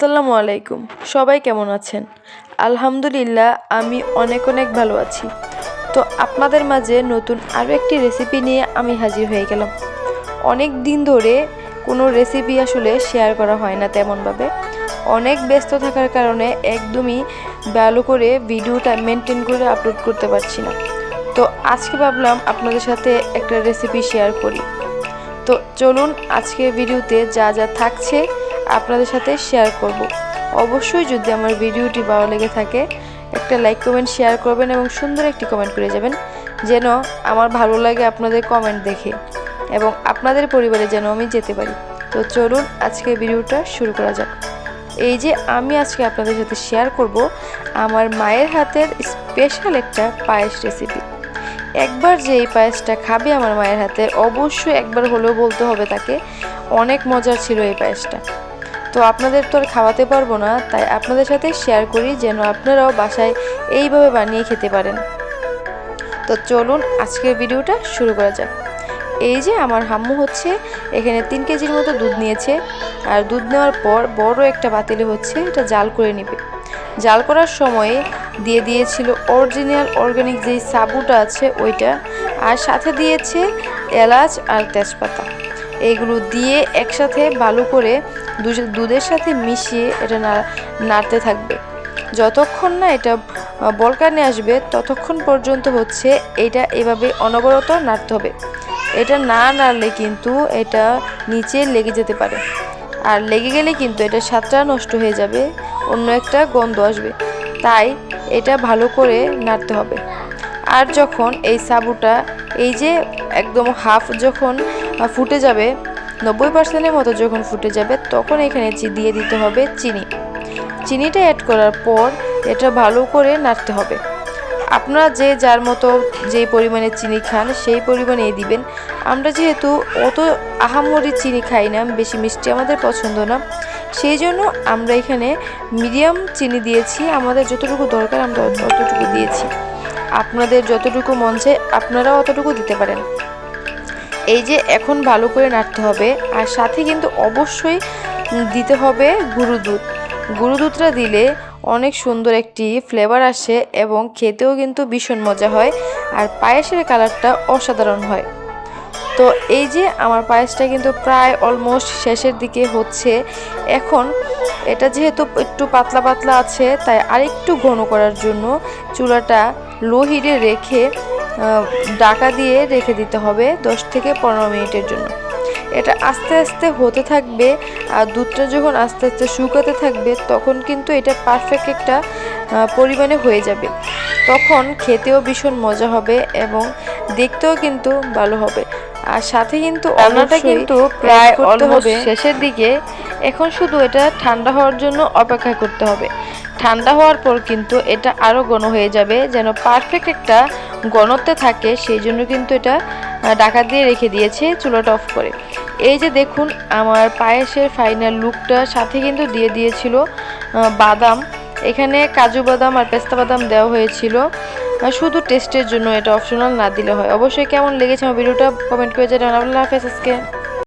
আসসালামু আলাইকুম। সবাই কেমন আছেন? আলহামদুলিল্লাহ আমি অনেক ভালো আছি। তো আপনাদের মাঝে নতুন আরও একটি রেসিপি নিয়ে আমি হাজির হয়ে গেলাম। অনেক দিন ধরে কোনো রেসিপি আসলে শেয়ার করা হয় না তেমনভাবে। অনেক ব্যস্ত থাকার কারণে একদমই ভালো করে ভিডিওটা মেনটেন করে আপলোড করতে পারছি না। তো আজকে ভাবলাম আপনাদের সাথে একটা রেসিপি শেয়ার করি। তো চলুন আজকে ভিডিওতে যা যা থাকছে আপনাদের সাথে শেয়ার করব। অবশ্যই যদি আমার ভিডিওটি ভালো লেগে থাকে একটা লাইক কমেন্ট শেয়ার করবেন এবং সুন্দর একটি কমেন্ট করে যাবেন, যেন আমার ভালো লাগে আপনাদের কমেন্ট দেখে এবং আপনাদের পরিবারে যেন আমি যেতে পারি। তো চলুন আজকে ভিডিওটা শুরু করা যাক। এই যে আমি আজকে আপনাদের সাথে শেয়ার করব আমার মায়ের হাতের স্পেশাল একটা পায়েস রেসিপি। একবার যে এই পায়েসটা খাবে আমার মায়ের হাতের, অবশ্যই একবার হলেও বলতে হবে তাকে অনেক মজার ছিল এই পায়েসটা। তো আপনাদের তো আর খাওয়াতে পারবো না, তাই আপনাদের সাথে শেয়ার করি যেন আপনারাও বাসায় এইভাবে বানিয়ে খেতে পারেন। তো চলুন আজকের ভিডিওটা শুরু করা যাক। এই যে আমার হাম্মু হচ্ছে এখানে 3 কেজির মতো দুধ নিয়েছে, আর দুধ নেওয়ার পর বড় একটা পাতিলে হচ্ছে এটা জাল করে নেবে। জাল করার সময়ে দিয়ে দিয়েছিল অরিজিনাল অর্গানিক যেই সাবুটা আছে ওইটা, আর সাথে দিয়েছে এলাচ আর তেজপাতা। এইগুলো দিয়ে একসাথে ভালো করে দুধের সাথে মিশিয়ে এটা নাড়তে থাকবে। যতক্ষণ না এটা বলকানে আসবে ততক্ষণ পর্যন্ত হচ্ছে এটা এভাবে অনবরত নাড়তে হবে। এটা না নাড়লে কিন্তু এটা নিচে লেগে যেতে পারে, আর লেগে গেলে কিন্তু এটা স্বাদটা নষ্ট হয়ে যাবে, অন্য একটা গন্ধ আসবে। তাই এটা ভালো করে নাড়তে হবে। আর যখন এই সাবুটা এই যে একদম হাফ যখন ফুটে যাবে, 90%-এর মতো যখন ফুটে যাবে, তখন এখানে দিয়ে দিতে হবে চিনি। চিনিটা অ্যাড করার পর এটা ভালো করে নাড়তে হবে। আপনারা যে যার মতো যেই পরিমাণে চিনি খান সেই পরিমাণেই দিবেন। আমরা যেহেতু অত আহামরি চিনি খাই না, বেশি মিষ্টি আমাদের পছন্দ না, সেই জন্য আমরা এখানে মিডিয়াম চিনি দিয়েছি। আমাদের যতটুকু দরকার আমরা অতটুকু দিয়েছি। আপনাদের যতটুকু মন চায় আপনারাও অতটুকু দিতে পারেন। এই যে এখন ভালো করে নাড়তে হবে, আর সাথে কিন্তু অবশ্যই দিতে হবে গুঁড়ো দুধ। গুঁড়ো দুধটা দিলে অনেক সুন্দর একটি ফ্লেভার আসে এবং খেতেও কিন্তু ভীষণ মজা হয়, আর পায়েসের কালারটা অসাধারণ হয়। তো এই যে আমার পায়েসটা কিন্তু প্রায় অলমোস্ট শেষের দিকে হচ্ছে। এখন এটা যেহেতু একটু পাতলা পাতলা আছে, তাই আরেকটু ঘন করার জন্য চুলাটা লো হিটে রেখে ঢাকা দিয়ে রেখে দিতে হবে 10 থেকে 15 মিনিটের জন্য। এটা আস্তে আস্তে হতে থাকবে, আর দুধটা যখন আস্তে আস্তে শুকাতে থাকবে তখন কিন্তু এটা পারফেক্ট একটা পরিমাণে হয়ে যাবে। তখন খেতেও ভীষণ মজা হবে এবং দেখতেও কিন্তু ভালো হবে। আর সাথে কিন্তু রান্নাটা কিন্তু প্রায় অলমোস্ট শেষের দিকে। এখন শুধু এটা ঠান্ডা হওয়ার জন্য অপেক্ষা করতে হবে। ঠান্ডা হওয়ার পর কিন্তু এটা আরও ঘন হয়ে যাবে, যেন পারফেক্ট একটা ঘনত্বে থাকে, সেই জন্য কিন্তু এটা ঢাকা দিয়ে রেখে দিয়েছে চুলাটা অফ করে। এই যে দেখুন আমার পায়েসের ফাইনাল লুকটা, সাথে কিন্তু দিয়ে দিয়েছিল বাদাম। এখানে কাজু বাদাম আর পেস্তা বাদাম দেওয়া হয়েছিল শুধু টেস্টের জন্য, এটা অপশনাল, না দিলে হয়। অবশ্যই কেমন লেগেছে আমার ভিডিওটা কমেন্ট করে জানাবেন। আল্লাহ হাফেজ আজকে।